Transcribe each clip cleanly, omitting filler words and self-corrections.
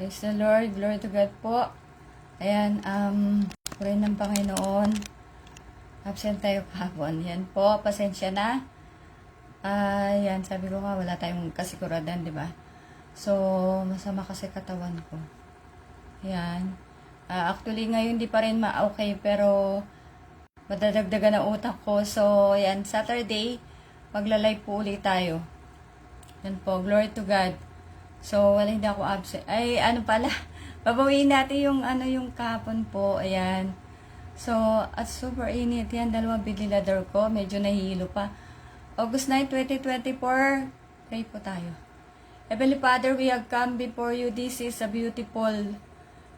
Praise the Lord. Glory to God po. Ayan, purihin ng Panginoon. Absent tayo kahapon. Yan po, pasensya na. Yan, sabi ko nga, wala tayong kasiguradan, di ba? So, masama kasi katawan ko. Yan. Actually, ngayon di pa rin ma-okay, pero madadagdagan ang utak ko. So, yan, Saturday, magla-live po ulit tayo. Yan po, glory to God. So, wala, hindi ako absent. Ay, ano pala, babawiin natin yung kahapon po. Ayan. So, at super init. Yan, 2 ventilator ko. Medyo nahihilo pa. August 9, 2024, pray po tayo. Heavenly Father, we have come before you. This is a beautiful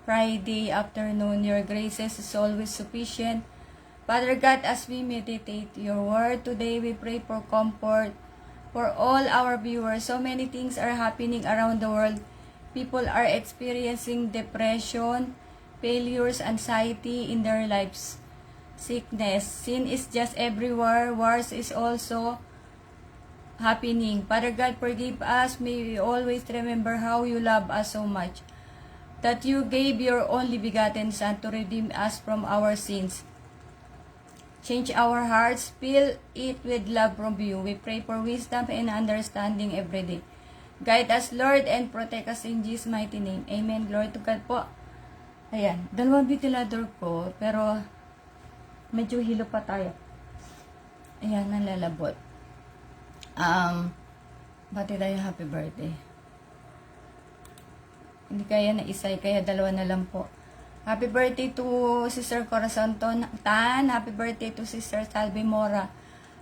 Friday afternoon. Your graces is always sufficient. Father God, as we meditate your word today, we pray for comfort for all our viewers. So many things are happening around the world. People are experiencing depression, failures, anxiety in their lives, sickness. Sin is just everywhere. Wars is also happening. Father God, forgive us. May we always remember how you love us so much, that you gave your only begotten Son to redeem us from our sins. Change our hearts, fill it with love from you. We pray for wisdom and understanding every day. Guide us, Lord, and protect us in Jesus' mighty name. Amen. Glory to God po. Ayan, 2 ventilador ko, pero medyo hilo pa tayo. Ayan, nalalabot. Bati tayo happy birthday. Hindi kaya na isay, kaya 2 na lang po. Happy birthday to Sister Corazon Tan. Happy birthday to Sister Salvi Mora.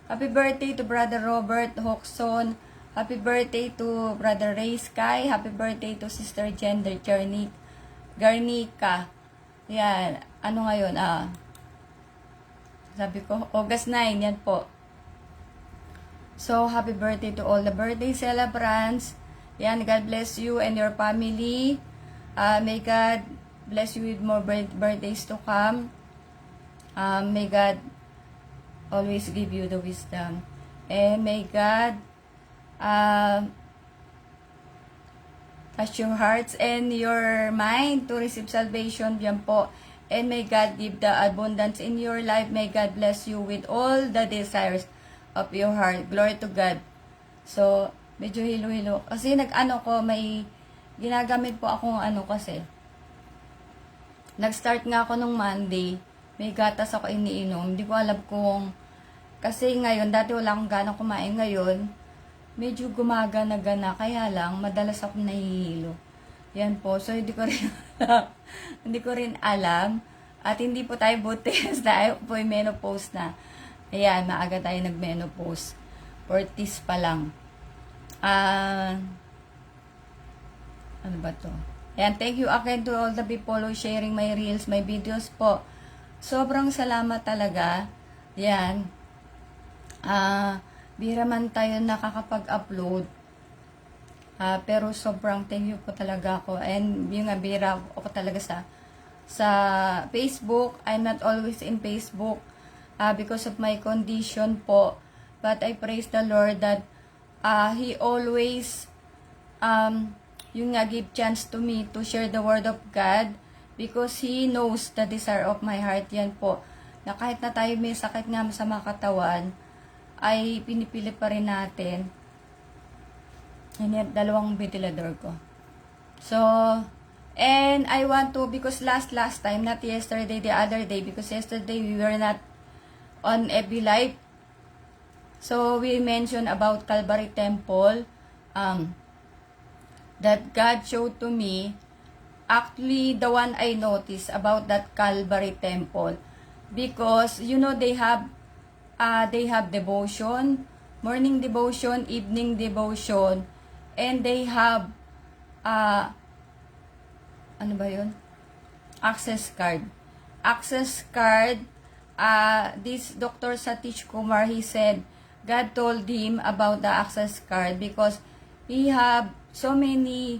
Happy birthday to Brother Robert Hoxon. Happy birthday to Brother Ray Sky. Happy birthday to Sister Gender Garnica. Yan. Ano ngayon? Sabi ko, August 9. Yan po. So, happy birthday to all the birthday celebrants. Yan. God bless you and your family. May God bless you with more birthdays to come. May God always give you the wisdom. And may God touch your hearts and your mind to receive salvation. Yan po. And may God give the abundance in your life. May God bless you with all the desires of your heart. Glory to God. So, medyo hilo-hilo. Kasi may ginagamit po akong kasi. Nag-start nga ako nung Monday. May gatas ako iniinom. Hindi ko alam kung... Kasi ngayon, dati wala akong gana kumain ngayon. Medyo gumagana-gana. Kaya lang, madalas ako nahihilo. Yan po. So, hindi ko rin alam. Hindi ko rin alam. At hindi po tayo butis dahil po yung menopause na. Ayan, maaga tayo nag-menopause. 40s pa lang. Ano ba to? Ayan, thank you again to all the people who sharing my reels, my videos po. Sobrang salamat talaga. Yan. Bira man tayo nakakapag-upload. Pero sobrang thank you po talaga ako. And yung bira ako talaga sa Facebook. I'm not always in Facebook because of my condition po. But I praise the Lord that He always give chance to me to share the word of God because He knows the desire of my heart. Yan po, na kahit na tayo may sakit nga sa mga katawan, ay pinipili pa rin natin. Yan, 2 ventilador ko. So, and I want to, because last time, not yesterday, the other day, because yesterday we were not on FB Live. So, we mentioned about Calvary Temple, that God showed to me, actually the one I noticed about that Calvary Temple, because they have devotion, morning devotion, evening devotion, and they have access card. This Dr. Satish Kumar, he said God told him about the access card because he have so many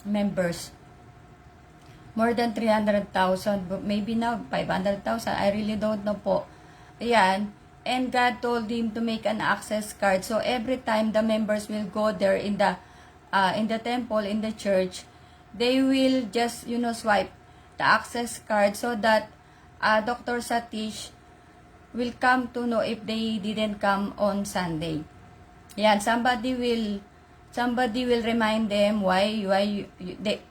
members, more than 300,000, maybe now 500,000, I really don't know po. Ayan, and God told him to make an access card, so every time the members will go there in the in the temple, in the church, they will just, swipe the access card so that Dr. Satish will come to know if they didn't come on Sunday. Yan, somebody will remind them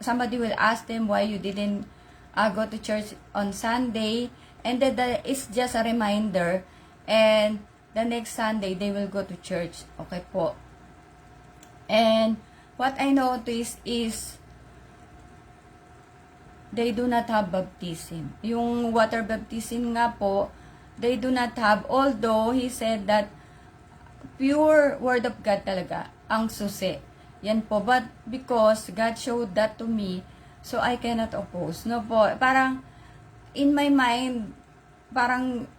somebody will ask them why you didn't go to church on Sunday, and then it's just a reminder, and the next Sunday they will go to church. Okay po. And what I noticed is they do not have baptism. Yung water baptism nga po, they do not have, although he said that pure word of God talaga ang susi. Yan po. But because God showed that to me, so I cannot oppose. No po. Parang, in my mind, parang,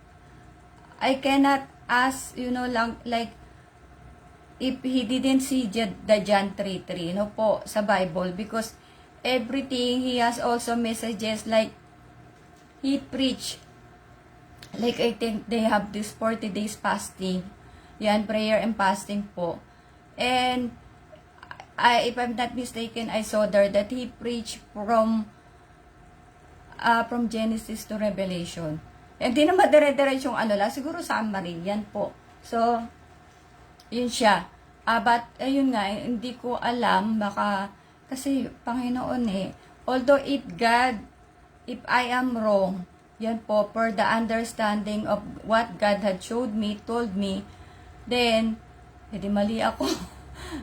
I cannot ask, like, if he didn't see the John 3:3, no po, sa Bible. Because, everything, he has also messages like, he preached, like I think they have this 40 days fasting. Yan, prayer and fasting po. And, if I'm not mistaken, I saw there that he preached from Genesis to Revelation. Hindi na madire-diretsyong lang, siguro summary, yan po. So, yun siya. But, ayun nga, hindi ko alam, baka, kasi, Panginoon although if I am wrong, yan po, for the understanding of what God had showed me, told me, then, hindi mali ako.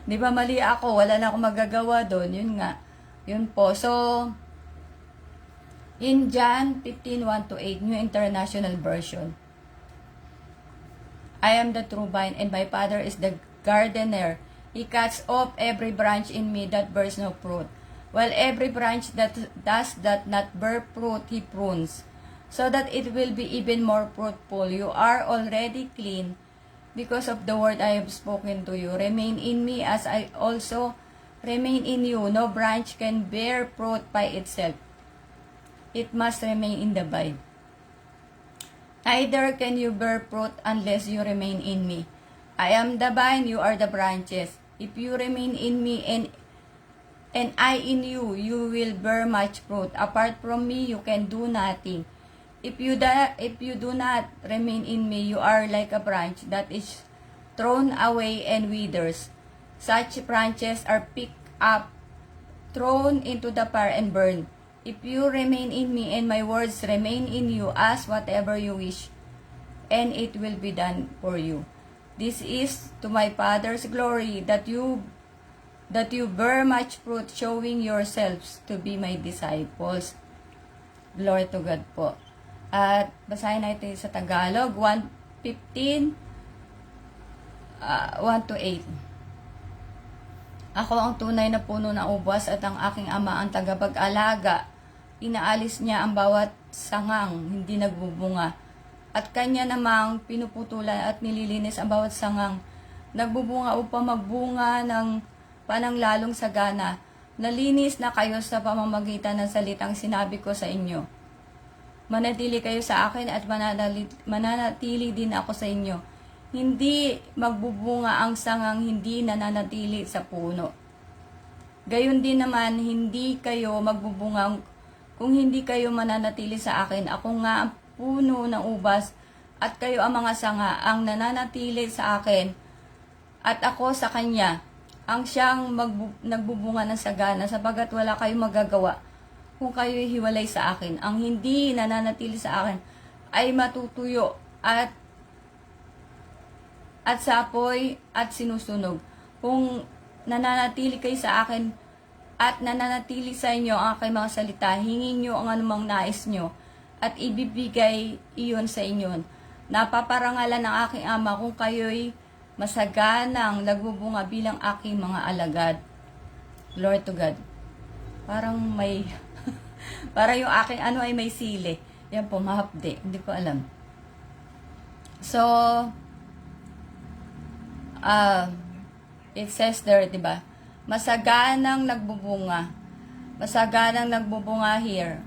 Di ba mali ako? Wala na akong magagawa doon. Yun nga. Yun po. So, in John 15:1-8, New International Version, I am the true vine, and my Father is the gardener. He cuts off every branch in me that bears no fruit, while every branch that does not bear fruit, he prunes, so that it will be even more fruitful. You are already clean because of the word I have spoken to you. Remain in me as I also remain in you. No branch can bear fruit by itself. It must remain in the vine. Neither can you bear fruit unless you remain in me. I am the vine, you are the branches. If you remain in me and I in you, you will bear much fruit. Apart from me, you can do nothing. If you do not remain in me, you are like a branch that is thrown away and withers. Such branches are picked up, thrown into the fire and burned. If you remain in me and my words remain in you, ask whatever you wish, and it will be done for you. This is to my Father's glory, that you bear much fruit, showing yourselves to be my disciples. Glory to God po. At basahin natin sa Tagalog, 1:15, 1-8. Ako ang tunay na puno ng ubas at ang aking ama ang tagapag-alaga. Inaalis niya ang bawat sangang hindi nagbubunga. At kanya namang pinuputulan at nililinis ang bawat sangang nagbubunga upang magbunga ng pananglalong sagana. Nalinis na kayo sa pamamagitan ng salitang sinabi ko sa inyo. Manatili kayo sa akin at mananatili din ako sa inyo. Hindi magbubunga ang sangang hindi nananatili sa puno. Gayon din naman, hindi kayo magbubunga kung hindi kayo mananatili sa akin. Ako nga ang puno ng ubas at kayo ang mga sanga ang nananatili sa akin at ako sa kanya. Ang siyang nagbubunga ng sagana sapagat wala kayong magagawa kung kayo hiwalay sa akin. Ang hindi nananatili sa akin ay matutuyo at sa apoy at sinusunog. Kung nananatili kayo sa akin at nananatili sa inyo ang aking mga salita, hingin nyo ang anumang nais nyo at ibibigay iyon sa inyo. Napaparangalan ng aking ama kung kayo'y masaganang nagbubunga bilang aking mga alagad. Glory to God. Parang may para yung aking ay may sili. Yan po, mahapde. Hindi ko alam. So, it says there, diba? Masaganang nagbubunga. Masaganang nagbubunga here.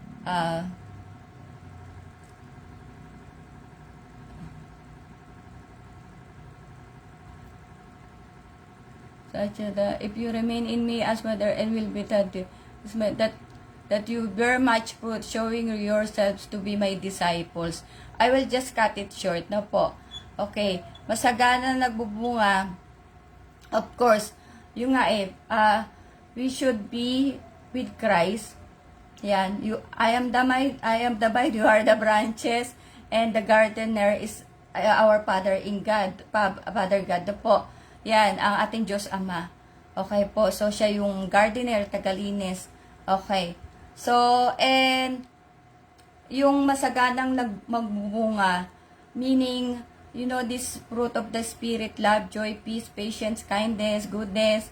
such that if you remain in me as mother and will be that you bear much fruit, showing yourselves to be my disciples. I will just cut it short na po. Okay, masagana nagbubunga. Of course, yung nga we should be with Christ. Yan, I am the vine, you are the branches, and the gardener is our Father in God, Father God po. Yan, ang ating Diyos Ama. Okay po, so siya yung gardener, tagalinis. Okay. So, and yung masaganang magbubunga, meaning, this fruit of the Spirit, love, joy, peace, patience, kindness, goodness,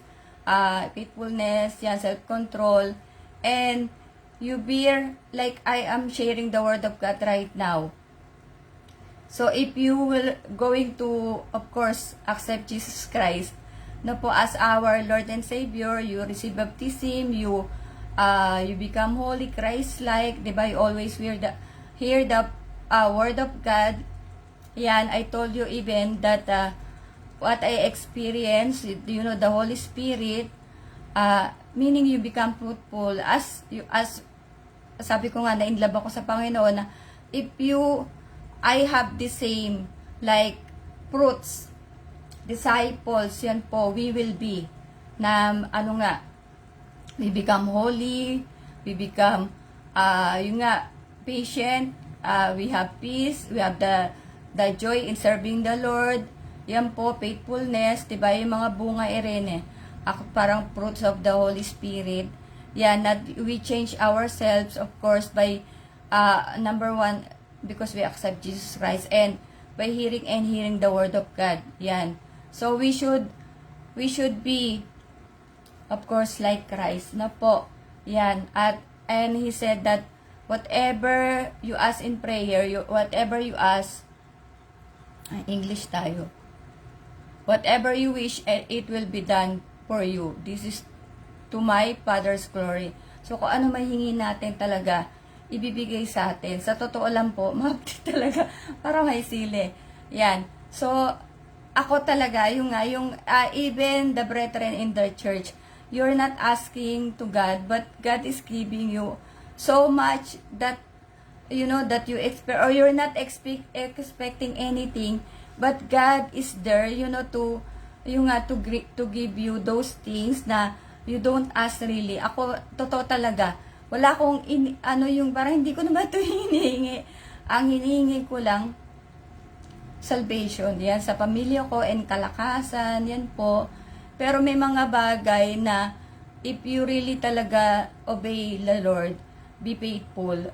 faithfulness, yan, self-control, and you bear, like I am sharing the Word of God right now. So, if you will going to, of course, accept Jesus Christ, po, as our Lord and Savior, you receive baptism, you become holy, Christ-like, diba? You always hear the Word of God. Yan, I told you even that what I experienced, the Holy Spirit, meaning you become fruitful as sabi ko nga, na-inlove ako sa Panginoon, na if I have the same, like, fruits, disciples, yan po, we will be, we become holy, we become, patient, we have peace, we have the joy in serving the Lord, yan po, faithfulness, diba, yung mga bunga irene, parang fruits of the Holy Spirit. Yan, that we change ourselves, of course, by, number one, because we accept Jesus Christ, and by hearing the Word of God. Yan. So, we should be, of course, like Christ, na po. Yan. And He said that, whatever you ask in prayer, whatever you ask, English tayo, whatever you wish, it will be done for you. This is to my Father's glory. So, kung ano mahingi natin talaga, ibibigay sa atin. Sa totoo lang po, mabti talaga, para may sili. Yan. So, ako talaga, even the brethren in the church, you're not asking to God, but God is giving you so much that, that you expect, or you're not expecting anything, but God is there, to give you those things na you don't ask really. Ako, totoo talaga. Wala akong, parang hindi ko naman ito hinihingi. Ang hinihingi ko lang, salvation. Yan, sa pamilya ko, and kalakasan, yan po. Pero may mga bagay na, if you really talaga obey the Lord, be faithful,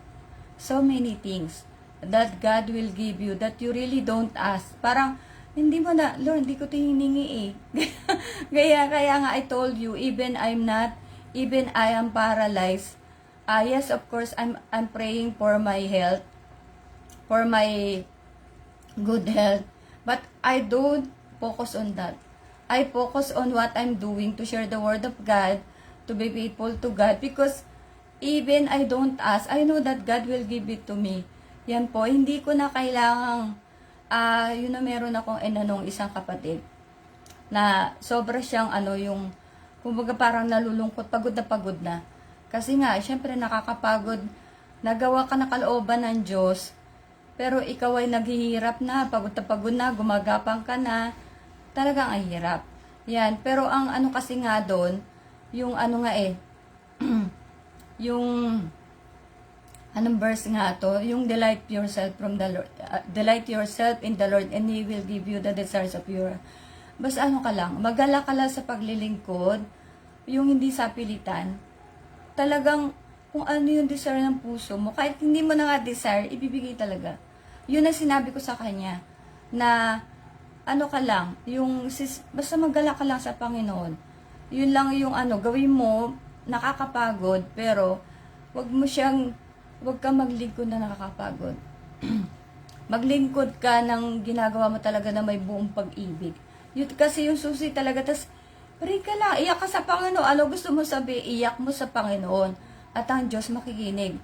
so many things that God will give you that you really don't ask. Parang, hindi mo na, Lord, hindi ko ito hiningi eh. kaya nga I told you, even I am paralyzed. Yes, of course, I'm praying for my health, for my good health. But I don't focus on that. I focus on what I'm doing to share the Word of God, to be faithful to God. Because even I don't ask, I know that God will give it to me. Yan po, hindi ko na kailangang meron akong isang kapatid na sobra siyang kumbaga parang nalulungkot, pagod na. Kasi nga, syempre nakakapagod, nagawa ka na kalooban ng Diyos, pero ikaw ay naghihirap na, pagod na, gumagapang ka na, talagang ay hirap. Yan, pero ang kasi nga doon, yung yung anong verse nga to? Yung delight yourself from the Lord. Delight yourself in the Lord and He will give you the desires of your. Basta ka lang, magala ka lang sa paglilingkod, yung hindi sa pilitan. Talagang kung ano yung desire ng puso mo, kahit hindi mo na nga desire, ibibigay talaga. Yun ang sinabi ko sa kanya, na ka lang, basta magala ka lang sa Panginoon. Yun lang yung gawin mo, nakakapagod, pero wag ka maglingkod na nakakapagod. Maglingkod ka ng ginagawa mo talaga na may buong pag-ibig. Yun kasi yung susi talaga. Tas, pray ka lang, iyak ka sa Panginoon. Ano gusto mo sabihin? Iyak mo sa Panginoon. At ang Diyos makikinig.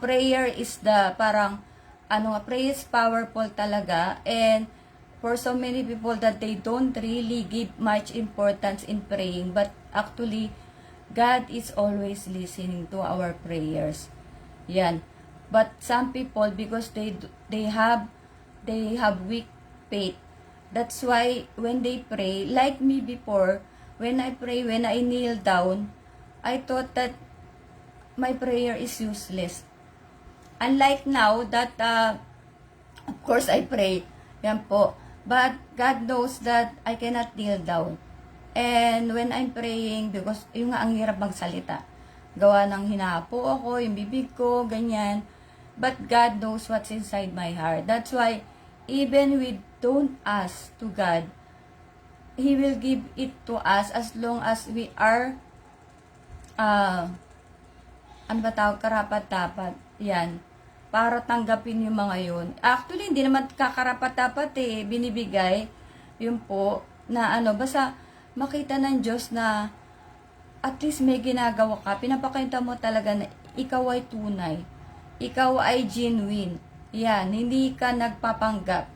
Prayer is prayer is powerful talaga. And for so many people that they don't really give much importance in praying, but actually, God is always listening to our prayers. Yan. But some people, because they have weak faith, that's why when they pray, like me before, when I pray, when I kneel down, I thought that my prayer is useless. Unlike now that, of course, I pray. Yan po. But God knows that I cannot kneel down. And when I'm praying, because yung nga ang hirap magsalita. Gawa ng hinapo ako, yung bibig ko, ganyan. But God knows what's inside my heart. That's why, even we don't ask to God, He will give it to us as long as we are, ano ba tawag, karapat-dapat. Yan. Para tanggapin yung mga yun. Actually, hindi naman kakarapat-dapat binibigay. Yun po, na basta makita ng Diyos na at least may ginagawa ka. Pinapakita mo talaga na ikaw ay tunay. Ikaw ay genuine. Yan, hindi ka nagpapanggap.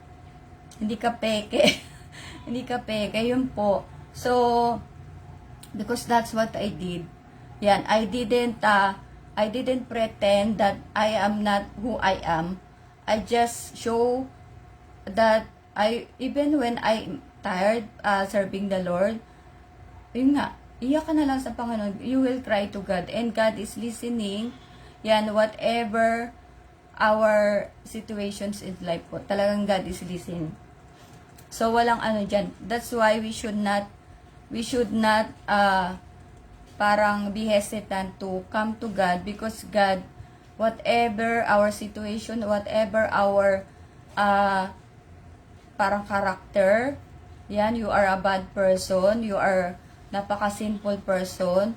Hindi ka peke. Hindi ka peke. Yun po. So, because that's what I did. Yan, I didn't pretend that I am not who I am. I just show that even when I'm tired serving the Lord, yun nga, iyak ka na lang sa Panginoon. You will cry to God. And God is listening. Yan, whatever our situations in life po. Talagang God is listening. So, walang dyan. That's why we should not parang be hesitant to come to God, because God, whatever our situation, whatever our parang character, yan, you are a bad person, you are napaka-sinful person,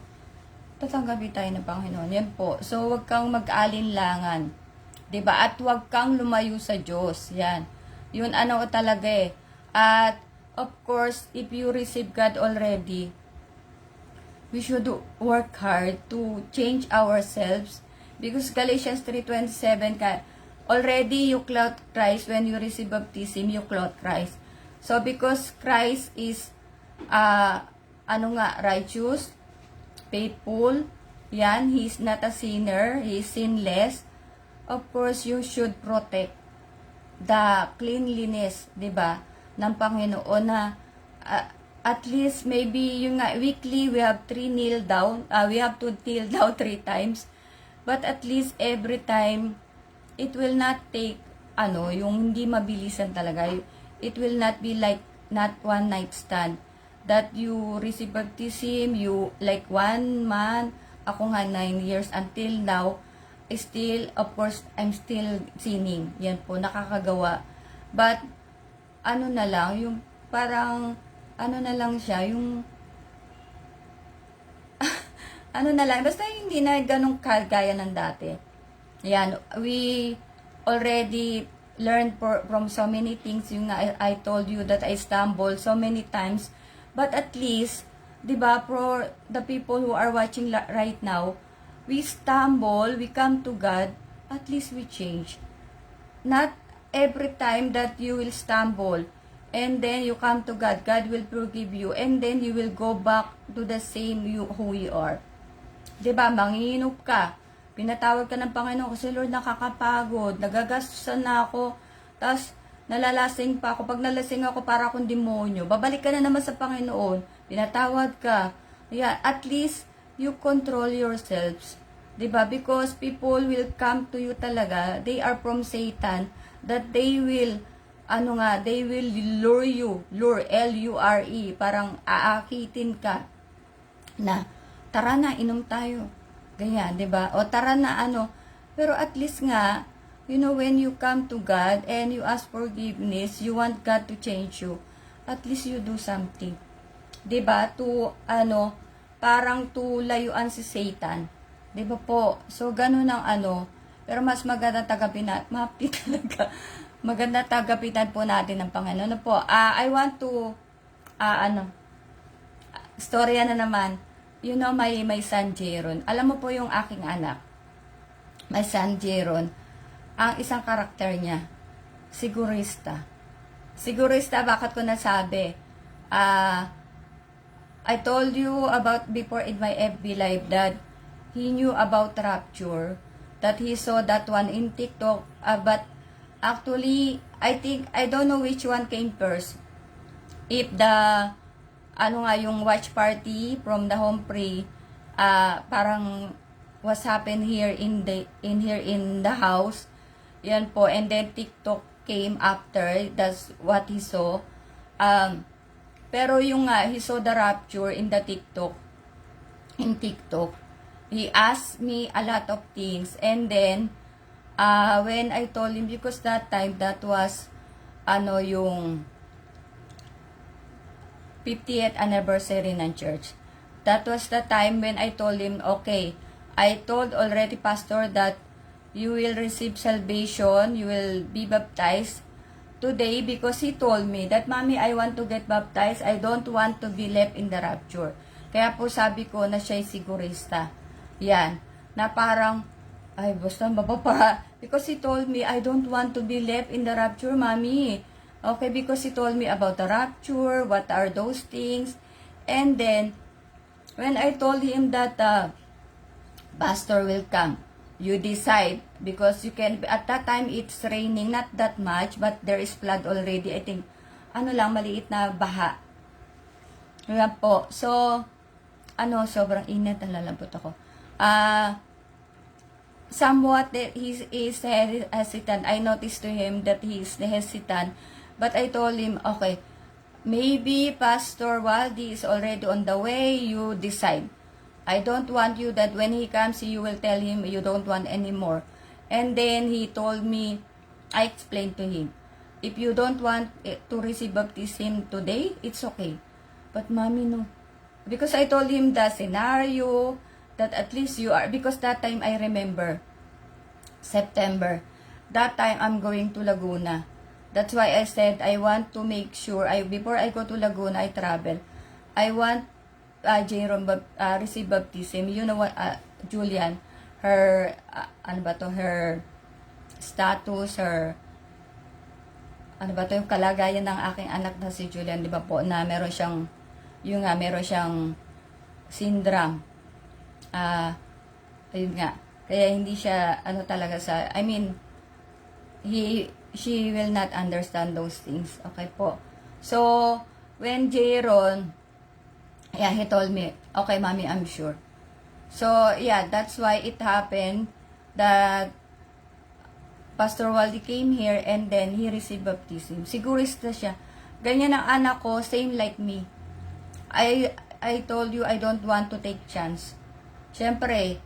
tatanggapin tayo ng Panginoon. Yan po. So, wag kang mag-alinlangan. 'Di ba? At wag kang lumayo sa Diyos. Yan. Yun talaga At, of course, if you receive God already, we should work hard to change ourselves, because Galatians 3:27 already you clothe Christ. When you receive baptism, you clothe Christ. So because Christ is righteous, faithful, yan, He's not a sinner, He's sinless. Of course, you should protect the cleanliness, 'di ba, ng Panginoon, na at least maybe yung weekly we have to kneel down 3 times, but at least every time it will not take yung hindi mabilisan talaga. It will not be like not one night stand that you receive baptism, you like 1 month, ako nga 9 years until now, still, of course, I'm still sinning. Yan po, nakakagawa. But na lang, yung parang na lang siya, yung na lang, basta hindi na ganun kagaya ng dati. Yan, we already learned from so many things. Yung I told you that I stumbled so many times, but at least, di ba, for the people who are watching right now, we stumble, we come to God, at least we change. Not every time that you will stumble, and then you come to God, God will forgive you, and then you will go back to the same who you are. Diba, manginginom ka, pinatawag ka ng Panginoon, kasi Lord, nakakapagod, nagagastusan na ako, tapos nalalasing pa ako. Pag nalasing ako, para akong demonyo, babalik ka na naman sa Panginoon, pinatawad ka. Yeah, at least, you control yourselves. Diba? Because people will come to you talaga, they are from Satan, that they will they will lure you, L-U-R-E, parang aakitin ka, na, tara na, inom tayo, ganyan, diba? O tara na, pero at least nga, when you come to God, and you ask forgiveness, you want God to change you, at least you do something, diba? To, parang to layuan si Satan, diba po? So, ganun ang pero mas maganda tagapin na, mapi talaga, maganda tagapitan po natin ng Panginoon. Po, I want to, storya na naman, may son Jeron. Alam mo po yung aking anak, may son Jeron, ang isang karakter niya, sigurista. Sigurista, bakit ko nasabi? I told you about before in my FB live that he knew about rapture, that he saw that one in TikTok, but actually, I don't know which one came first. If the, yung watch party from the home pray, parang was happened here in the house, yan po, and then TikTok came after, that's what he saw. Pero yung he saw the rapture in TikTok. He asked me a lot of things, and then when I told him, because that time that was yung 50th anniversary ng church. That was the time when I told him, okay, I told already pastor that you will receive salvation, you will be baptized today, because he told me that, Mommy, I want to get baptized. I don't want to be left in the rapture. Kaya po sabi ko na siya'y sigurista. Yan. Na parang, ay, basta mapapara. Because he told me, I don't want to be left in the rapture, Mommy. Okay, because he told me about the rapture, what are those things. And then, when I told him that pastor will come, you decide, because you can, at that time it's raining, not that much, but there is flood already. I think, maliit na baha. Yan po. So, sobrang init, nalalambot ako. Somewhat that he is hesitant. I noticed to him that he is hesitant, but I told him, okay, maybe Pastor Waldy is already on the way, you decide. I don't want you that when he comes, you will tell him you don't want anymore. And then he told me, I explained to him, if you don't want to receive baptism today, it's okay. But Mommy, no. Because I told him the scenario, that at least you are, because that time I remember, September, that time I'm going to Laguna. That's why I said I want to make sure, before I go to Laguna, I travel, I want Jerome receive baptism. You know what, Julian, her, her status, her, yung kalagayan ng aking anak na si Julian, di ba po, na meron siyang, meron siyang syndrome. Ayun nga. Kaya hindi siya, talaga sa, she will not understand those things. Okay po. So, when Jaron, he told me, okay, Mommy, I'm sure. So, that's why it happened that Pastor Waldy came here and then he received baptism. Sigurista siya. Ganyan ang anak ko, same like me. I told you, I don't want to take chance. Siyempre,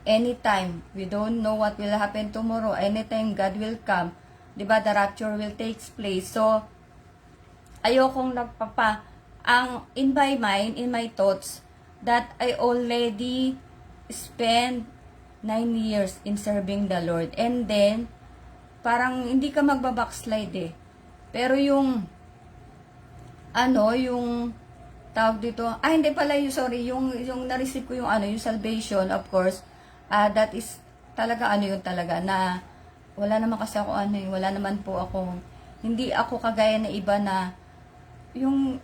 anytime, we don't know what will happen tomorrow. Anytime God will come, diba, the rapture will take place. So, ayokong in my mind, in my thoughts, that I already spent 9 years in serving the Lord. And then, parang hindi ka magbabackslide eh. Pero yung, yung tawag dito, hindi pala yung na-receive ko yung yung salvation, of course, that is talaga talaga, na wala naman kasi ako wala naman po ako, hindi ako kagaya na iba na, yung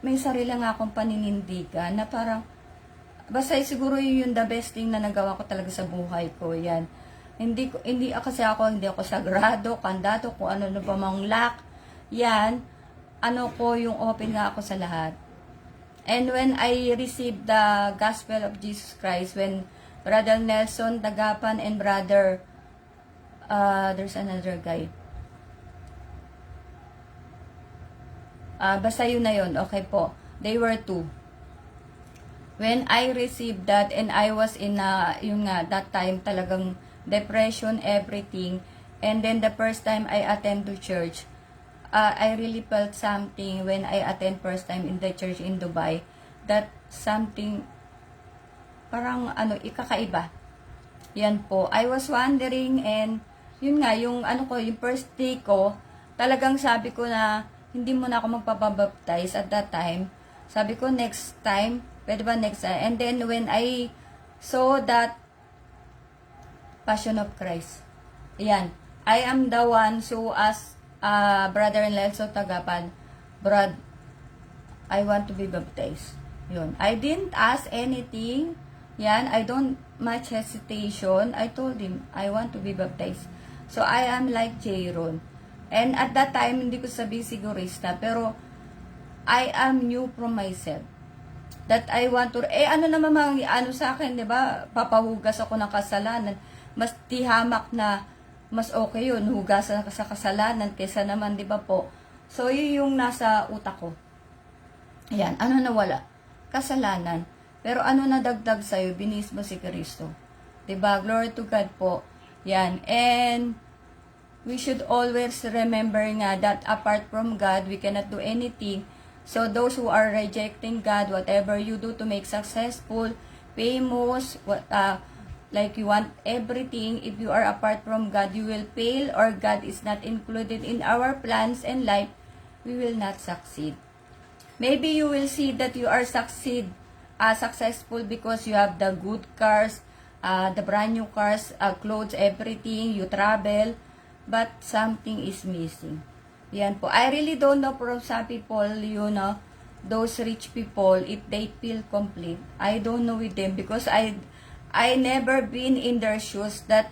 may sarili nga akong paninindigan na parang, basta siguro yun yung the best thing na nagawa ko talaga sa buhay ko, yan. Hindi ako sagrado, kandado, kung ano na pa mang lack, yan, yung open nga ako sa lahat. And when I received the gospel of Jesus Christ, when Brother Nelson Dagapan and Brother, there's another guy, basta yun na yun, okay po. They were two. When I received that, and I was in, that time talagang depression, everything. And then the first time I attend to church, I really felt something when I attend first time in the church in Dubai, that something, parang ikakaiba. Yan po. I was wondering, and yun nga, yung yung first day ko, talagang sabi ko na, hindi mo na ako magpapabaptize at that time. Sabi ko, next time, pwede ba next time? And then, when I saw that Passion of Christ, yan, I am the one, so as Brother Nelson Tagapan, Brad, I want to be baptized. Yun. I didn't ask anything. Yan, I don't much hesitation. I told him, I want to be baptized. So, I am like Jaron. And at that time, hindi ko sabihin sigurista, pero I am new from myself. That I want to, ano naman ano sa akin, di ba? Papahugas ako ng kasalanan. Mas tihamak na, mas okay yun, hugasan ka sa kasalanan, kaysa naman, di ba po? So, yun yung nasa utak ko. Ayan, ano nawala? Kasalanan. Pero ano nadagdag sa'yo? Binis mo si Kristo. Diba? Glory to God po. Yan. And we should always remember nga that apart from God, we cannot do anything. So those who are rejecting God, whatever you do to make successful, famous, like you want everything, if you are apart from God, you will fail, or God is not included in our plans and life, we will not succeed. Maybe you will see that you are successful because you have the good cars, the brand new cars, clothes, everything, you travel, but something is missing. Yan po. I really don't know from some people, you know, those rich people, if they feel complete. I don't know with them because I never been in their shoes that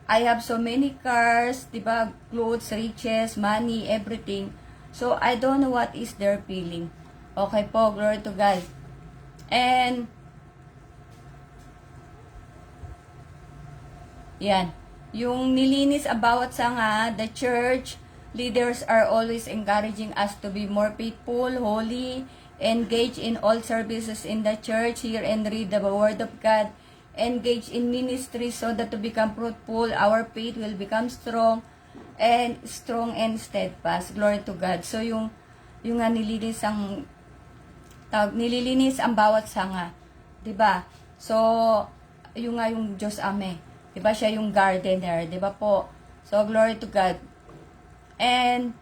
I have so many cars, diba, clothes, riches, money, everything. So, I don't know what is their feeling. Okay po, glory to God. And, yan. Yung nilinis ang bawat sanga, the church leaders are always encouraging us to be more faithful, holy, engage in all services in the church, hear and read the word of God, engage in ministry so that to become fruitful, our faith will become strong and steadfast. Glory to God. So, yung nililinis ang bawat sanga. 'Di ba? So, yung Diyos Ame. 'Di ba siya yung gardener, 'di ba po? So, glory to God. And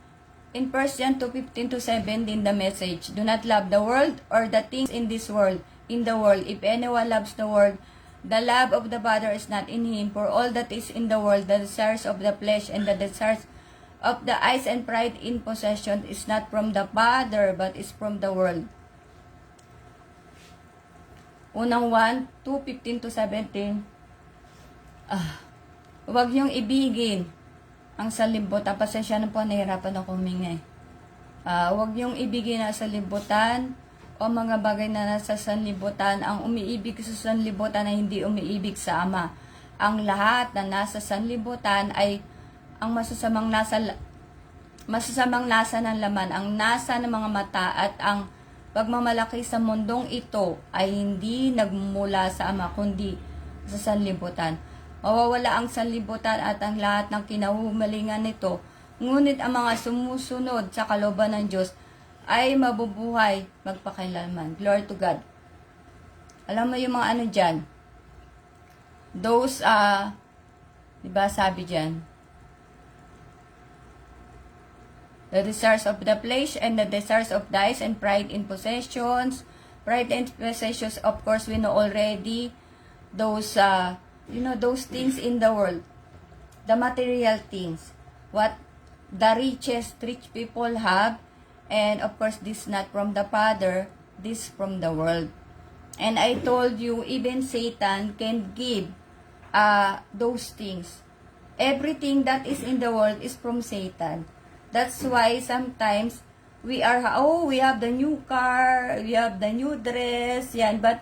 in 1 John 2:15-17 the message, do not love the world or the things in this world. In the world, if anyone loves the world, the love of the Father is not in him. For all that is in the world, the desires of the flesh and the desires of the eyes and pride in possession is not from the Father, but is from the world. Unang 2:15-17. Huwag niyong ibigin ang sanlibutan. Pasensya na po, nahirapan ako huminga. Huwag niyong ibigin ang sanlibutan o mga bagay na nasa sanlibutan. Ang umiibig sa sanlibutan ay hindi umiibig sa Ama. Ang lahat na nasa sanlibutan ay ang masasamang nasa ng laman, ang nasa ng mga mata at ang pagmamalaki sa mundong ito ay hindi nagmumula sa Ama kundi sa sanlibutan. Mawawala ang sanlibutan at ang lahat ng kinahumalingan nito, ngunit ang mga sumusunod sa kalooban ng Diyos ay mabubuhay magpakailanman. Glory to God. Alam mo yung mga ano dyan? Those, diba sabi dyan? The desires of the flesh and the desires of the eyes and pride in possessions. Pride and possessions, of course, we know already. Those, those things in the world. The material things. What the rich people have. And of course, this not from the Father. This from the world. And I told you, even Satan can give those things. Everything that is in the world is from Satan. That's why sometimes we have the new car, we have the new dress, yan, but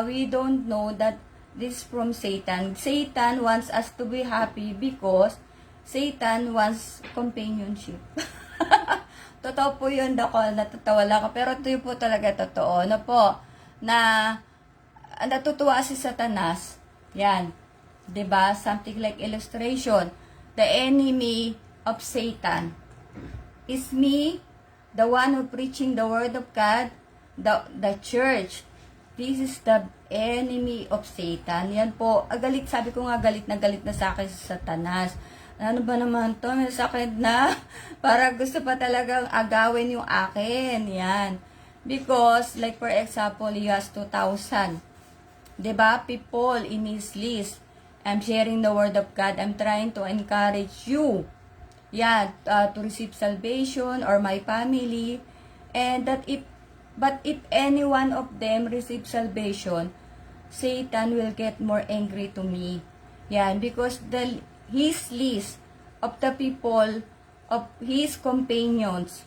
we don't know that this from Satan. Satan wants us to be happy because Satan wants companionship. Totoo po yun, natatawa lang ako, pero ito po talaga totoo, na po, na natutuwa si Satanas, yan, 'di ba? Something like illustration, the enemy of Satan is me, the one who preaching the word of God, the church. This is the enemy of Satan. Yan po, galit, sabi ko nga, galit na sa akin si Satanas. Ano ba naman to? May sakit na. Para gusto pa talagang agawin yung akin. Yan. Because, like for example, he has 2,000. Diba? People in his list. I'm sharing the word of God. I'm trying to encourage you to receive salvation, or my family, and but if any one of them receive salvation, Satan will get more angry to me. Yan, because his list of the people of his companions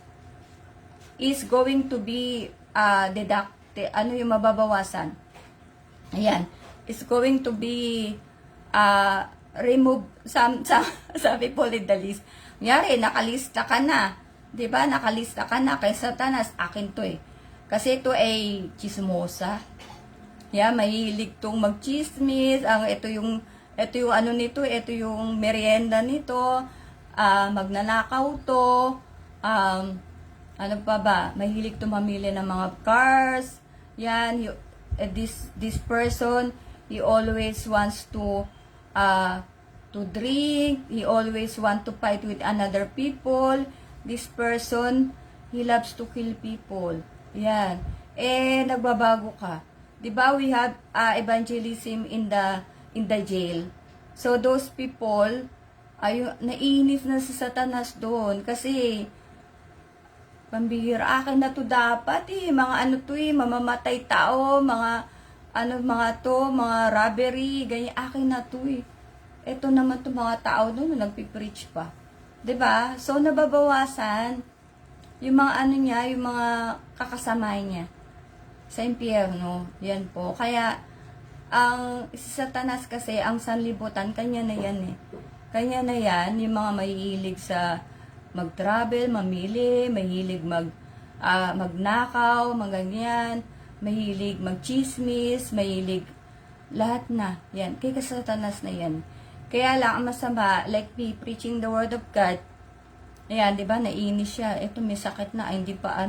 is going to be deducted, yung mababawasan. Ayan, is going to be remove some people in the list. Kunyari, nakalista ka na. Diba? Nakalista ka na kay Satanas. Akin to eh. Kasi ito ay chismosa. Mahilig tong magchismis. Ito yung ano nito, ito yung merienda nito. Magnanakaw to. Ano pa ba? Mahilig to mamili ng mga cars. This person, he always wants to drink. He always want to fight with another people. This person, he loves to kill people. Yan. Nagbabago ka. 'Di ba, we have evangelism in the jail. So those people, naiinis na si Satanas doon kasi pambihira, akin na to dapat mga mamamatay tao, mga robbery, ganyan, akin na to Ito naman to mga tao doon nagpi-preach pa. 'Di ba? So nababawasan yung mga yung mga kakasamay niya sa impyerno. Yan po. Kaya ang si Satanas kasi, ang sanlibutan kanya na yan Kanya na yan, yung mga mahilig sa mag-travel, mamili, mahilig magnakaw, maganyan, mahilig magchismis, mahilig lahat na. Yan. Kaya Satanas na yan. Kaya lang, ang masama, like me, preaching the word of God, ayan, di ba, naiinis siya. Ito, may sakit na, hindi pa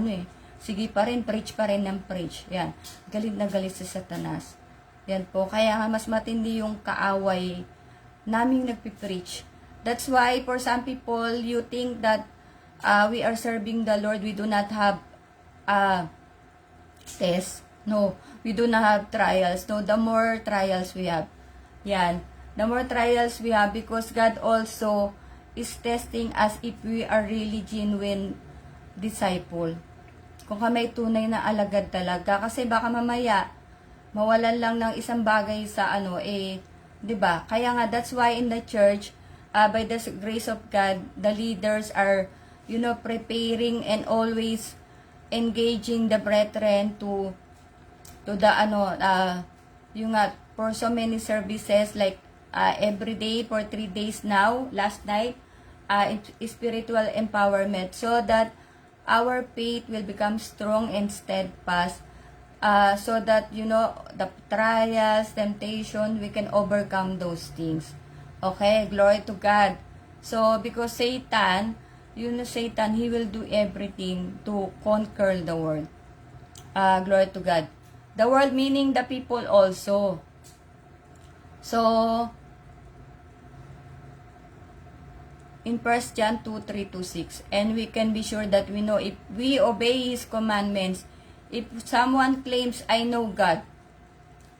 Sige pa rin, preach pa rin ng preach. Yan, galit na galit si Satanas. Yan po, kaya mas matindi yung kaaway naming nagpipreach. That's why, for some people, you think that we are serving the Lord, we do not have test. No, we do not have trials. No, the more trials we have. Yan. The more trials we have, because God also is testing us if we are really genuine disciple. Kung kami tunay na alagad talaga. Kasi baka mamaya, mawalan lang ng isang bagay sa 'di ba? Kaya nga, that's why in the church, by the grace of God, the leaders are, preparing and always engaging the brethren to the for so many services, like every day for 3 days now, last night, spiritual empowerment, so that our faith will become strong and steadfast, so that, the trials, temptation, we can overcome those things. Okay, glory to God. So, because Satan, he will do everything to conquer the world. Glory to God. The world meaning the people also. So, in 1 John 2:3-6, and we can be sure that we know if we obey His commandments. If someone claims, I know God,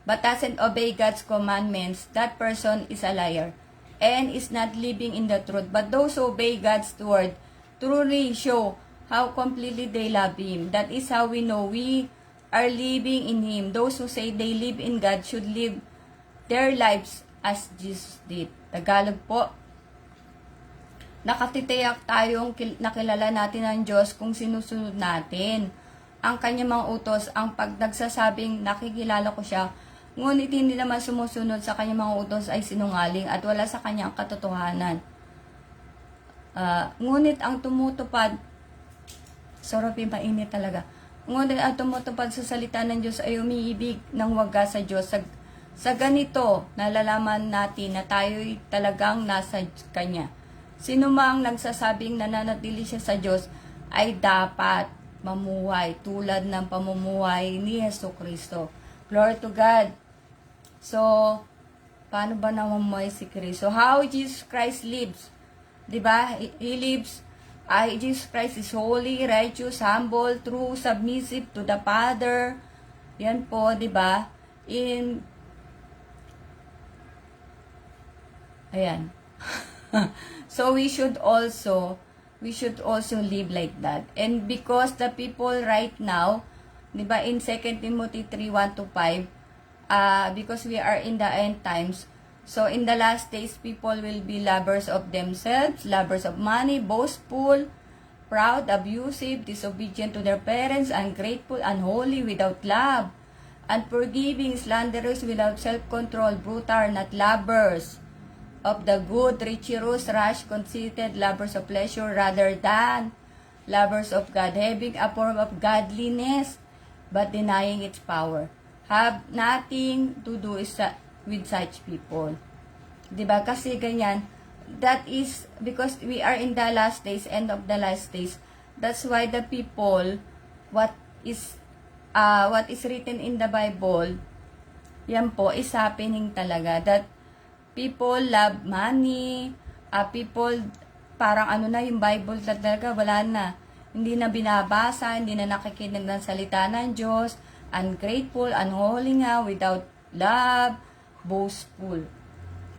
but doesn't obey God's commandments, that person is a liar, and is not living in the truth. But those who obey God's word truly show how completely they love Him. That is how we know we are living in Him. Those who say they live in God should live their lives as Jesus did. Tagalog po. Nakatitiyak tayong nakilala natin ang Diyos kung sinusunod natin ang kanyang mga utos. Ang pag nagsasabing nakikilala ko siya, ngunit hindi naman sumusunod sa kanyang mga utos, ay sinungaling at wala sa kanyang katotohanan. Ngunit ang tumutupad, mainit talaga. Ngunit ang tumutupad sa salita ng Diyos ay umiibig ng wagas sa Diyos. Sa ganito, nalalaman natin na tayo'y talagang nasa Kanya. Sino mang nagsasabing nananatili siya sa Diyos ay dapat mamuhay tulad ng pamumuhay ni Jesucristo. Glory to God. So, paano ba namumuhay si Kristo? How Jesus Christ lives? Diba? He lives, Jesus Christ is holy, righteous, humble, true, submissive to the Father. Yan po, diba? Ayan. So we should also live like that. And because the people right now, 'di ba, in 2 Timothy 3:1 to 5, because we are in the end times, so in the last days, people will be lovers of themselves, lovers of money, boastful, proud, abusive, disobedient to their parents, ungrateful, unholy, without love, unforgiving, slanderous, without self-control, brutal, not lovers of the good, treacherous, rash, conceited, lovers of pleasure rather than lovers of God, having a form of godliness, but denying its power. Have nothing to do with such people. Diba? Kasi ganyan, that is because we are in the last days, end of the last days. That's why the people, what is written in the Bible, yan po, is happening talaga. That people love money, people, parang ano na, yung Bible talaga, wala na. Hindi na binabasa, hindi na nakikinig ng salita ng Diyos, ungrateful, unholy nga, without love, boastful.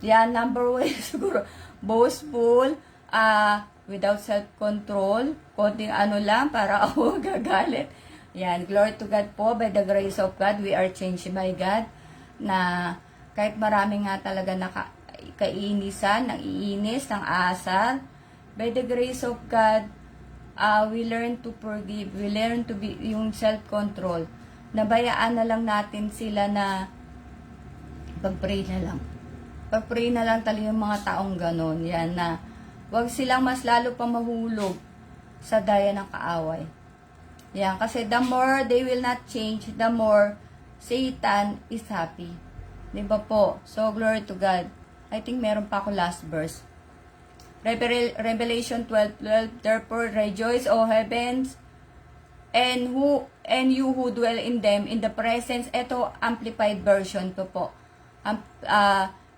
Yan, number 1 siguro, boastful, without self-control, konting ano lang, para ako gagalit. Yan, glory to God po, by the grace of God, we are changed by God, na kahit marami nga talaga kainisan, ng iinis, ng asar, by the grace of God, we learn to forgive, we learn to be yung self-control. Nabayaan na lang natin sila na pag-pray na lang. Pag-pray na lang talaga yung mga taong ganon. Yan na, wag silang mas lalo pa mahulog sa daya ng kaaway. Yan, kasi the more they will not change, the more Satan is happy. Diba po? So, glory to God. I think meron pa ako last verse. Revelation 12:12, therefore rejoice, O heavens, and you who dwell in them, in the presence, ito amplified version to po.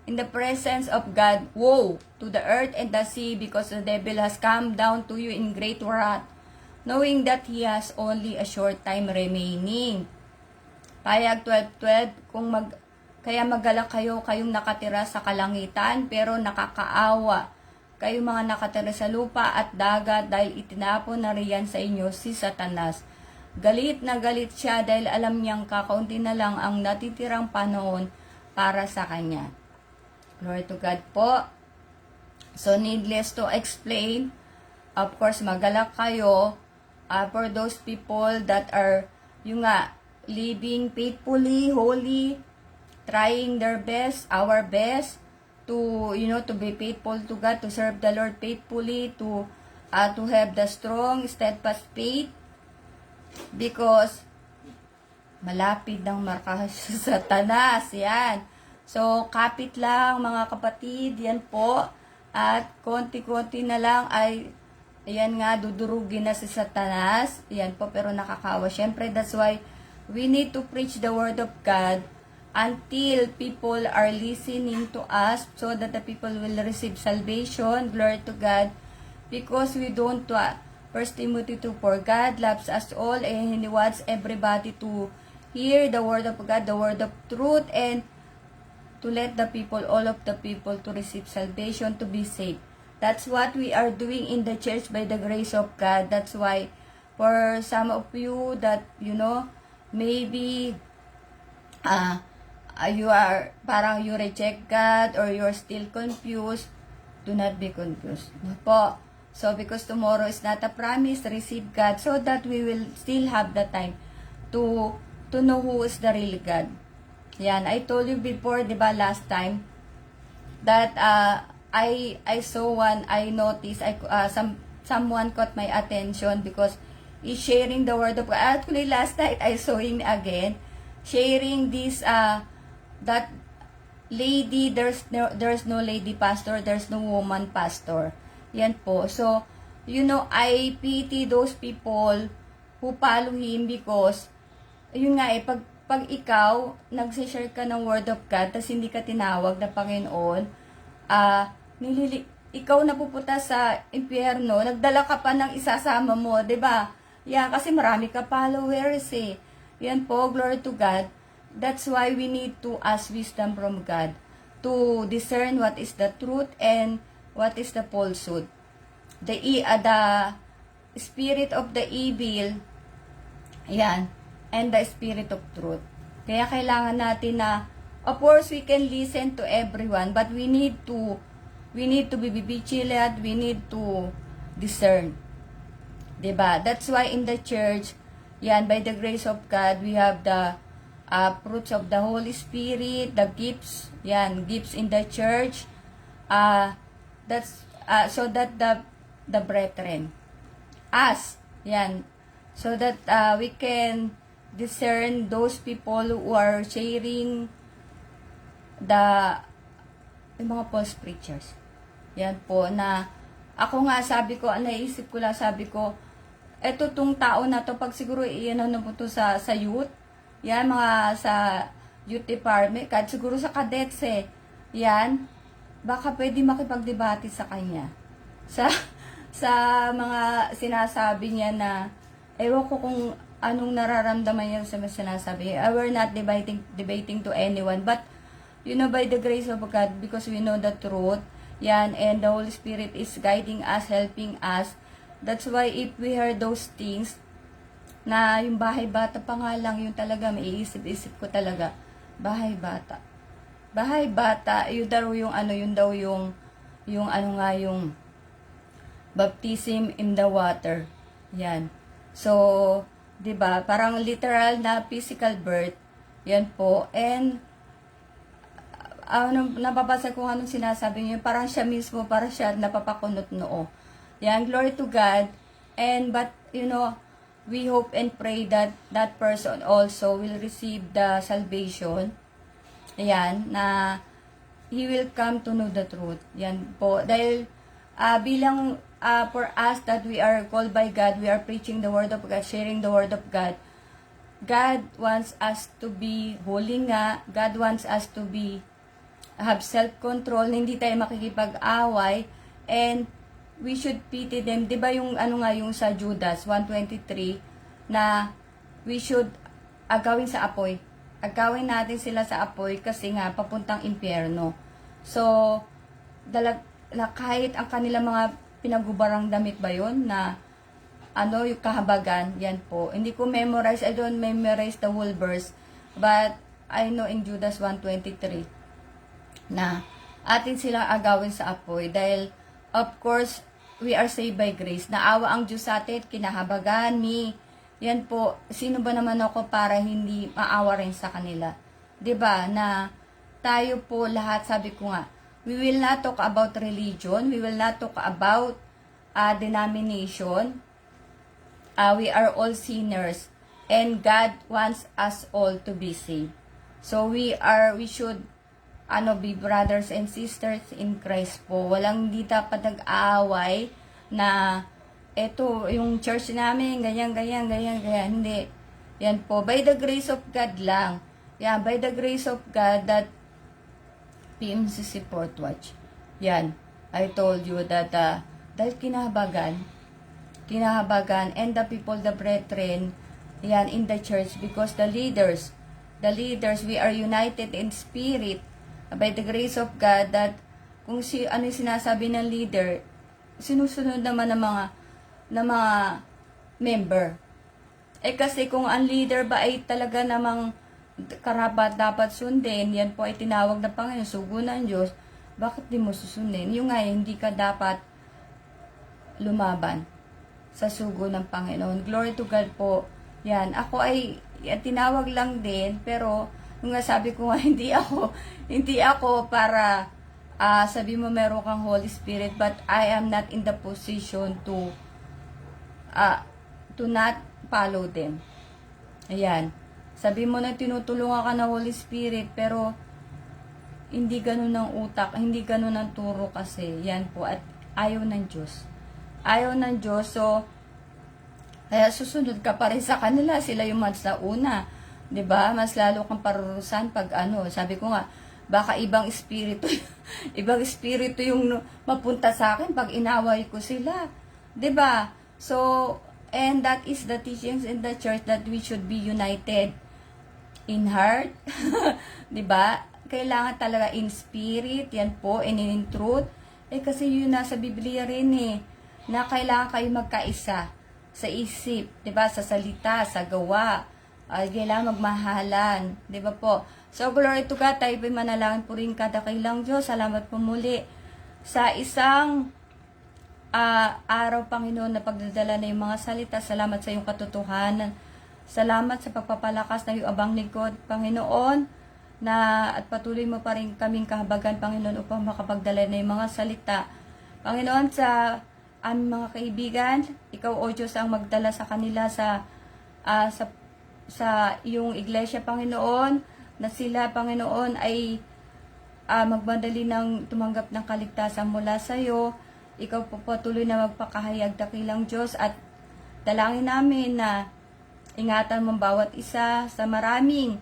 In the presence of God, woe to the earth and the sea, because the devil has come down to you in great wrath, knowing that he has only a short time remaining. Payag 12:12, kaya maggalak kayo, kayong nakatira sa kalangitan, pero nakakaawa kayo mga nakatira sa lupa at dagat, dahil itinapon na riyan sa inyo si Satanas. Galit na galit siya dahil alam niyang kakaunti na lang ang natitirang panahon para sa kanya. Glory to God po. So, needless to explain, of course, magalak kayo for those people that are, yung nga, living faithfully, holy, trying their best, our best, to, to be faithful to God, to serve the Lord faithfully, to have the strong, steadfast faith, because malapit ng marka sa Satanas. Yan. So, kapit lang mga kapatid, yan po. At konti-konti na lang ay, ayan nga, dudurugin na si Satanas. Yan po, pero nakakawa. Siyempre, that's why we need to preach the word of God until people are listening to us, so that the people will receive salvation. Glory to God. Because we don't, 1 Timothy 2:4, God loves us all and He wants everybody to hear the word of God, the word of truth, and to let the people, all of the people, to receive salvation, to be saved. That's what we are doing in the church by the grace of God. That's why for some of you that, maybe you are, parang you reject God or you're still confused, do not be confused. No po. So, because tomorrow is not a promise, receive God so that we will still have the time to know who is the real God. Yan, I told you before, di ba, last time, that I saw one, I noticed, someone caught my attention because he's sharing the word of God. Actually, last night, I saw him again, sharing this, that lady, there's no lady pastor, there's no woman pastor. Yan po. So, I pity those people who follow him because, yun nga pag ikaw, nagsishare ka ng word of God, tas hindi ka tinawag na Panginoon, ikaw napupunta sa impyerno, nagdala ka pa ng isasama mo, 'di ba? Yan, kasi marami ka followers eh. Yan po, glory to God. That's why we need to ask wisdom from God to discern what is the truth and what is the falsehood? The spirit of the evil, yan, and the spirit of truth. Kaya kailangan natin na, of course, we can listen to everyone, but we need to be vigilant, we need to discern. Diba? That's why in the church, yan, by the grace of God, we have the fruits of the Holy Spirit, the gifts, yan, gifts in the church. That's so that the brethren, us, yan, so that we can discern those people who are sharing yung mga false preachers. Yan po, na ako nga sabi ko, naisip ko lang, sabi ko, eto tong tao na to, pag siguro iyan na po to sa youth, yan, mga sa youth department, kahit siguro sa cadets yan, baka pwede makipagdebate sa kanya. Sa mga sinasabi niya na, ewan ko kung anong nararamdaman niya sa sinasabi. We're not debating to anyone, but by the grace of God, because we know the truth, yan, and the Holy Spirit is guiding us, helping us. That's why if we hear those things, na yung bahay bata pa nga lang, yung talaga maiisip-isip ko talaga, bahay bata, yun daw yung baptism in the water. Yan. So, 'di ba? Parang literal na physical birth. Yan po. And nababasa ko anong sinasabi niyo, parang siya mismo, parang siya napapakunot noo. Yan, glory to God. And but we hope and pray that that person also will receive the salvation. Yan, na he will come to know the truth. Yan po. Dahil bilang for us that we are called by God, we are preaching the Word of God, sharing the Word of God. God wants us to be holy nga. God wants us to have self-control, hindi tayo makikipag-away, and we should pity them. Diba yung yung sa Judas 1:23, na we should agawin sa apoy. Agawin natin sila sa apoy kasi nga papuntang impyerno. So, kahit ang kanilang mga pinagubarang damit ba yun, na yung kahabagan, yan po. Hindi ko memorize, I don't memorize the whole verse, but I know in Judas 1:23 na atin silang agawin sa apoy, dahil of course we are saved by grace. Naawa ang Diyos sa atin, kinahabagan yan po. Sino ba naman ako para hindi maawa rin sa kanila? 'Di ba? Na tayo po lahat, sabi ko nga, we will not talk about religion, we will not talk about denomination. We are all sinners, and God wants us all to be saved. So we should be brothers and sisters in Christ po. Walang hindi dapat nag-aaway na eto yung church namin ganyan. Hindi. Yan po, by the grace of God lang. Yan, by the grace of God that PMCC Port Watch. Yan, I told you that dahil kinahabagan, and the people, the brethren, yan, in the church, because the leaders, we are united in spirit, by the grace of God, that kung ano yung sinasabi ng leader, sinusunod naman ng mga member. Kasi kung ang leader ba ay talaga namang karapat dapat sundin, yan po ay tinawag na Panginoon, sugo ng Diyos, bakit di mo susundin? Yung nga, hindi ka dapat lumaban sa sugo ng Panginoon. Glory to God po. Yan, ako ay tinawag lang din, pero nung nga sabi ko nga, hindi ako para sabi mo meron kang Holy Spirit, but I am not in the position to not follow them. Ayan. Sabi mo na tinutulungan ka ng Holy Spirit, pero hindi ganun ang utak, hindi ganun ang turo kasi. Yan po, at ayaw ng Diyos. Ayaw ng Diyos, so kaya susunod ka pa rin sa kanila, sila yung mas na una. 'Di ba? Mas lalo kang parurusan pag sabi ko nga, baka ibang espiritu yung mapunta sa akin pag inaway ko sila. 'Di ba? So, and that is the teachings in the church, that we should be united in heart. 'Di ba? Kailangan talaga in spirit, yan po, and in truth. Kasi yun nasa Biblia rin na kailangan kayo magkaisa sa isip, 'di ba? Sa salita, sa gawa. Kailangan magmahalan, 'di ba po? So glory to God, tayo po'y manalangin po rin kada kailang Diyos. Salamat po muli sa isang araw, Panginoon, na pagdadala na yung mga salita. Salamat sa iyong katotohanan. Salamat sa pagpapalakas na iyong abang lingkod, Panginoon, na at patuloy mo pa rin kaming kahabagan, Panginoon, upang makapagdala na yung mga salita. Panginoon, sa aming mga kaibigan, ikaw, O Diyos, ang magdala sa kanila sa iyong iglesia, Panginoon, na sila, Panginoon, ay magmadali ng tumanggap ng kaligtasan mula sa iyo. Ikaw po patuloy na magpakahayag, dakilang Diyos, at dalangin namin na ingatan mo bawat isa sa maraming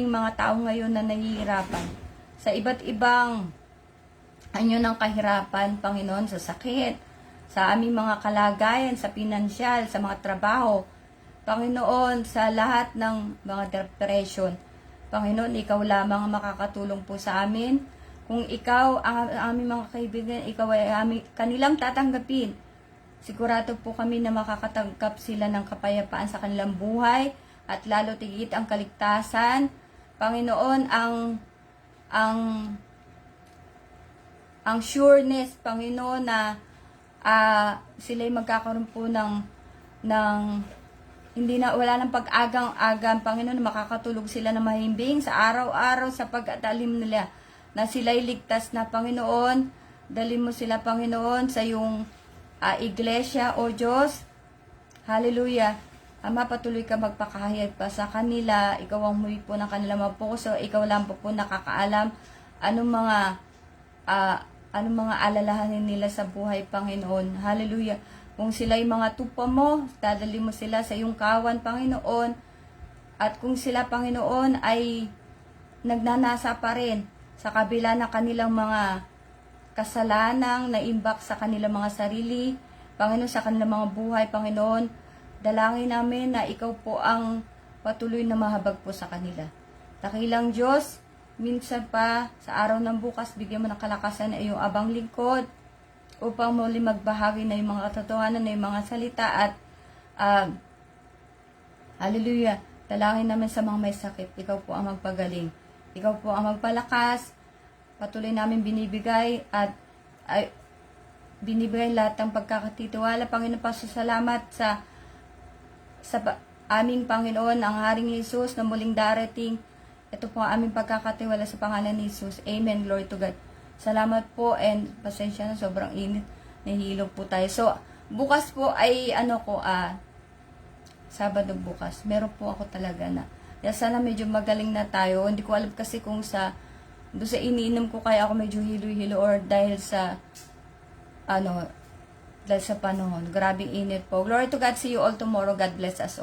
mga tao ngayon na nahihirapan sa iba't ibang anyo ng kahirapan, Panginoon, sa sakit, sa aming mga kalagayan, sa pinansyal, sa mga trabaho, Panginoon, sa lahat ng mga depression. Panginoon, ikaw lamang ang makakatulong po sa amin. Kung ikaw, ang aming mga kaibigan, ikaw ay kanilang tatanggapin. Sigurado po kami na makakatanggap sila ng kapayapaan sa kanilang buhay at lalo tigit ang kaligtasan. Panginoon, ang sureness, Panginoon, na sila'y magkakaroon po ng wala nang pag-agang-agang, Panginoon, na makakatulog sila na mahimbing sa araw-araw sa pag-atalim nila, na sila'y ligtas na, Panginoon. Dalhin mo sila, Panginoon, sa iyong iglesia, O Diyos. Hallelujah. Ama, patuloy ka magpakahayag pa sa kanila. Ikaw ang muwi po ng kanilang mga puso. Ikaw lang po nakakaalam anong mga alalahanin nila sa buhay, Panginoon. Hallelujah. Kung sila'y mga tupa mo, dadali mo sila sa iyong kawan, Panginoon. At kung sila, Panginoon, ay nagnanasa pa rin sa kabila ng kanilang mga kasalanang naimbak sa kanilang mga sarili, Panginoon, sa kanilang mga buhay, Panginoon, dalangin namin na ikaw po ang patuloy na mahabag po sa kanila. Dakilang Diyos, minsan pa sa araw ng bukas, bigyan mo ng kalakasan na iyong abang lingkod upang muli magbahagi na yung mga katotohanan, na yung mga salita, at hallelujah, dalangin namin sa mga may sakit. Ikaw po ang magpagaling. Ikaw po ang magpalakas. Patuloy namin binibigay at binibigay lahat ng pagkakatitiwala. Panginoon, pasasalamat sa aming Panginoon, ang Haring Jesus na muling darating. Ito po ang aming pagkakatiwala sa pangalan ni Jesus. Amen. Glory to God. Salamat po, and pasensya na, sobrang init. Nahihilo po tayo. So, bukas po ay Sabado bukas. Meron po ako talaga na. Kaya sana medyo magaling na tayo. Hindi ko alam kasi kung doon sa iniinom ko kaya ako medyo hilo-hilo, or dahil sa panahon. Grabing init po. Glory to God. See you all tomorrow. God bless us all.